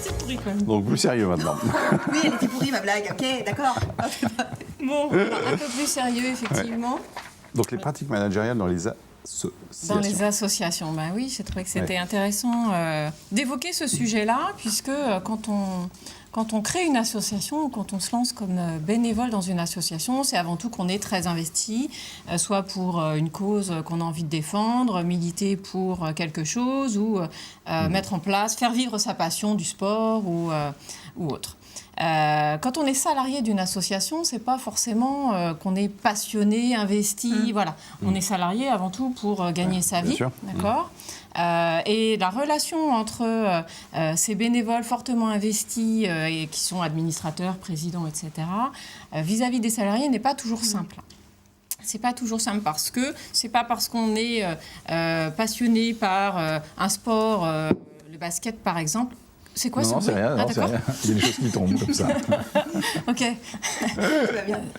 C'est pourri quand même. Donc plus sérieux maintenant. Oui, elle était pourrie ma blague, ok, d'accord. Bon, un peu plus sérieux, effectivement. Donc les pratiques managériales dans les associations. Dans les associations, ben oui, j'ai trouvé que c'était intéressant d'évoquer ce sujet-là, puisque quand on crée une association, quand on se lance comme bénévole dans une association, c'est avant tout qu'on est très investi, soit pour une cause qu'on a envie de défendre, militer pour quelque chose, ou mettre en place, faire vivre sa passion du sport ou autre. Quand on est salarié d'une association, c'est pas forcément qu'on est passionné, investi, voilà. On est salarié avant tout pour gagner sa vie, d'accord ? Et la relation entre ces bénévoles fortement investis et qui sont administrateurs, présidents, etc., vis-à-vis des salariés n'est pas toujours simple. C'est pas toujours simple parce que c'est pas parce qu'on est passionné par un sport, le basket par exemple. C'est quoi ce bruit ? C'est rien, c'est rien. Il y a des choses qui tombent comme ça. Ok.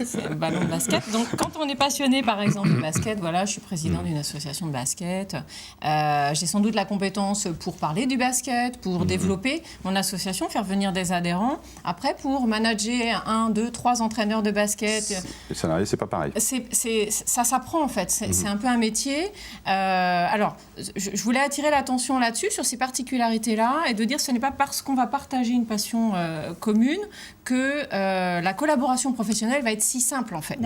C'est un ballon de basket. Donc, quand on est passionné, par exemple, de basket, voilà, je suis président d'une association de basket. J'ai sans doute la compétence pour parler du basket, pour développer mon association, faire venir des adhérents. Après, pour manager 1, 2, 3 entraîneurs de basket. Les salariés, c'est pas pareil. Ça s'apprend, en fait. C'est un peu un métier. Alors, je voulais attirer l'attention là-dessus, sur ces particularités-là, et de dire que ce n'est pas parce qu'on va partager une passion commune que la collaboration professionnelle va être si simple, en fait.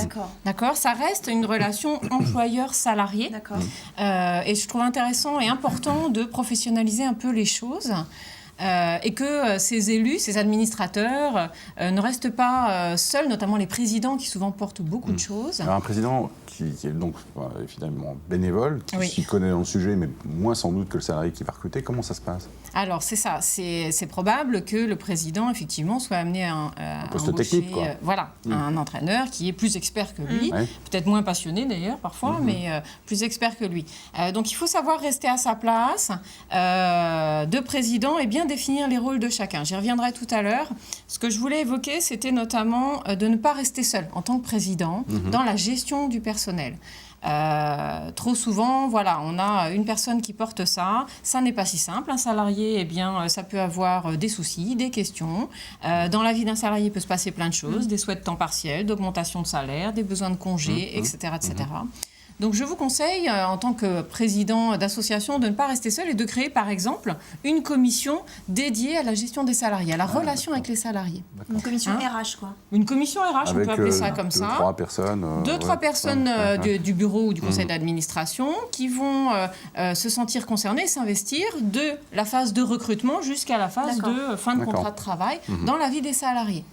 D'accord. Ça reste une relation employeur-salarié. D'accord. Et je trouve intéressant et important de professionnaliser un peu les choses. Et que ces élus, ces administrateurs ne restent pas seuls, notamment les présidents qui souvent portent beaucoup de choses. Alors un président qui est donc finalement bénévole, qui s'y connaît dans le sujet, mais moins sans doute que le salarié qui va recruter, comment ça se passe ? Alors c'est ça, c'est probable que le président effectivement soit amené à poste embaucher, technique, quoi. Un entraîneur qui est plus expert que lui, peut-être moins passionné d'ailleurs parfois, mais plus expert que lui. Donc il faut savoir rester à sa place de président et bien définir les rôles de chacun. J'y reviendrai tout à l'heure. Ce que je voulais évoquer, c'était notamment de ne pas rester seul en tant que président dans la gestion du personnel. Trop souvent, voilà, on a une personne qui porte ça. Ça n'est pas si simple. Un salarié, eh bien, ça peut avoir des soucis, des questions. Dans la vie d'un salarié, il peut se passer plein de choses, des souhaits de temps partiel, d'augmentation de salaire, des besoins de congés, etc., etc. Donc je vous conseille, en tant que président d'association, de ne pas rester seul et de créer, par exemple, une commission dédiée à la gestion des salariés, à la relation avec les salariés. Une commission RH, quoi. Une commission RH, on peut appeler ça comme ça. 2-3 personnes. 2-3 personnes du bureau ou du conseil d'administration qui vont se sentir concernées et s'investir de la phase de recrutement jusqu'à la phase de fin de contrat de travail dans la vie des salariés.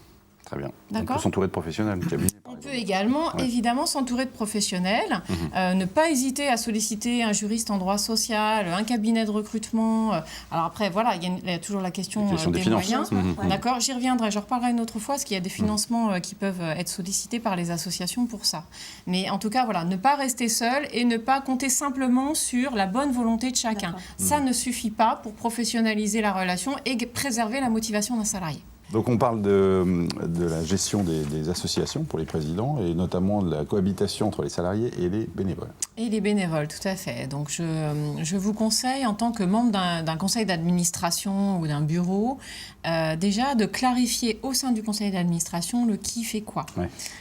Très bien. On peut s'entourer de professionnels. On peut également, évidemment, s'entourer de professionnels. Ne pas hésiter à solliciter un juriste en droit social, un cabinet de recrutement. Alors après, voilà, il y a toujours la question des moyens. D'accord, j'y reviendrai, j'en reparlerai une autre fois, parce qu'il y a des financements qui peuvent être sollicités par les associations pour ça. Mais en tout cas, voilà, ne pas rester seul et ne pas compter simplement sur la bonne volonté de chacun. Ça ne suffit pas pour professionnaliser la relation et préserver la motivation d'un salarié. Donc on parle de la gestion des associations pour les présidents et notamment de la cohabitation entre les salariés et les bénévoles. Et les bénévoles, tout à fait. Donc je vous conseille, en tant que membre d'un conseil d'administration ou d'un bureau, déjà de clarifier au sein du conseil d'administration le qui fait quoi.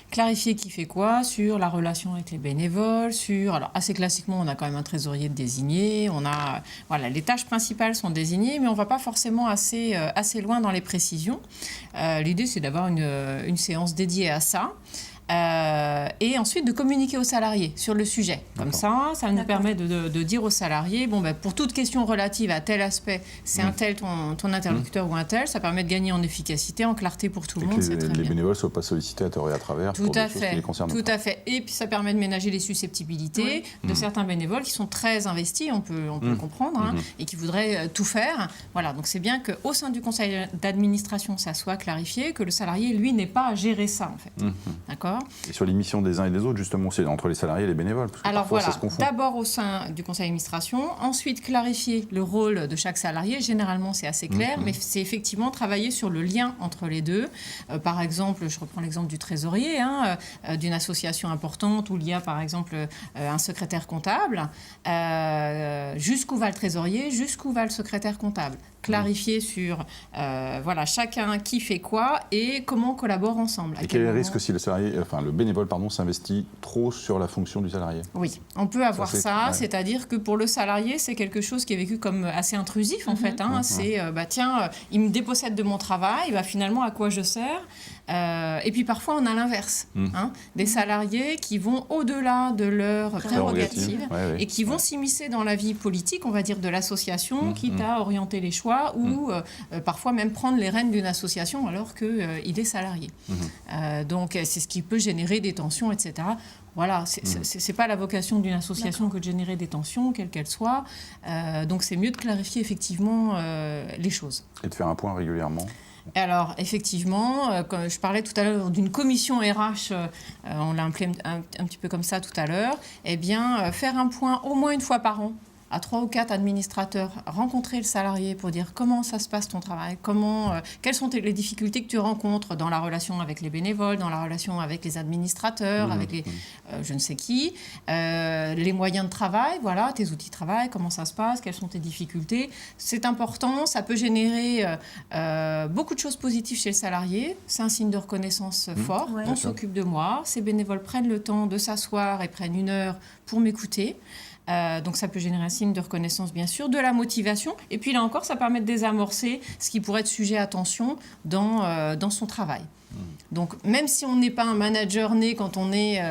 Clarifier qui fait quoi sur la relation avec les bénévoles, alors assez classiquement, on a quand même un trésorier de désigné, voilà, les tâches principales sont désignées, mais on ne va pas forcément assez loin dans les précisions. L'idée, c'est d'avoir une séance dédiée à ça. Et ensuite de communiquer aux salariés sur le sujet. Comme ça nous permet de dire aux salariés, pour toute question relative à tel aspect, c'est un tel ton interlocuteur ou un tel, ça permet de gagner en efficacité, en clarté pour tout le monde. Et que les bénévoles ne soient pas sollicités à tort et à travers pour des choses qui les concernent. Tout à fait. Et puis ça permet de ménager les susceptibilités de certains bénévoles qui sont très investis, on peut le comprendre, et qui voudraient tout faire. Voilà, donc c'est bien qu'au sein du conseil d'administration, ça soit clarifié, que le salarié, lui, n'ait pas à gérer ça, en fait. D'accord ? Et sur les missions des uns et des autres, justement, c'est entre les salariés et les bénévoles, parce que Alors parfois voilà, ça se confond. d'abord au sein du conseil d'administration, ensuite clarifier le rôle de chaque salarié. Généralement, c'est assez clair, mais c'est effectivement travailler sur le lien entre les deux. Par exemple, je reprends l'exemple du trésorier, d'une association importante où il y a par exemple un secrétaire comptable. Jusqu'où va le trésorier, jusqu'où va le secrétaire comptable. Clarifier sur voilà, chacun qui fait quoi et comment on collabore ensemble. Et quel est le risque si le bénévole s'investit trop sur la fonction du salarié? Oui, on peut avoir ça, ouais. C'est-à-dire que pour le salarié, c'est quelque chose qui est vécu comme assez intrusif en fait. C'est, tiens, il me dépossède de mon travail, finalement, à quoi je sers? Et puis parfois, on a l'inverse. Des salariés qui vont au-delà de leurs prérogatives et qui vont s'immiscer dans la vie politique, on va dire, de l'association, quitte à orienter les choix ou parfois même prendre les rênes d'une association alors qu'il est salarié. Donc, c'est ce qui peut générer des tensions, etc. Voilà, c'est pas la vocation d'une association que de générer des tensions, quelles qu'elles soient. Donc, c'est mieux de clarifier effectivement les choses. Et de faire un point régulièrement. Alors, effectivement, comme je parlais tout à l'heure d'une commission RH, on l'a appelé un petit peu comme ça tout à l'heure, eh bien, faire un point au moins une fois par an à 3 ou 4 administrateurs, rencontrer le salarié pour dire comment ça se passe ton travail, quelles sont les difficultés que tu rencontres dans la relation avec les bénévoles, dans la relation avec les administrateurs, avec les je ne sais qui, les moyens de travail, voilà, tes outils de travail, comment ça se passe, quelles sont tes difficultés. C'est important, ça peut générer beaucoup de choses positives chez le salarié, c'est un signe de reconnaissance fort, on s'occupe de moi, ces bénévoles prennent le temps de s'asseoir et prennent 1 heure pour m'écouter. Donc ça peut générer un signe de reconnaissance, bien sûr, de la motivation. Et puis là encore, ça permet de désamorcer ce qui pourrait être sujet à tension dans son travail. Donc même si on n'est pas un manager né quand on est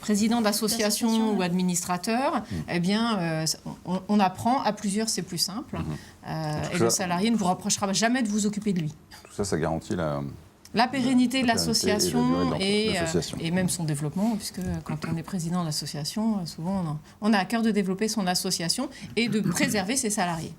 président d'association ou administrateur, eh bien, on apprend à plusieurs, c'est plus simple. Et le salarié ne vous reprochera jamais de vous occuper de lui. Tout ça, ça garantit la pérennité de l'association et même son développement, puisque quand on est président de l'association, souvent on a à cœur de développer son association et de préserver ses salariés.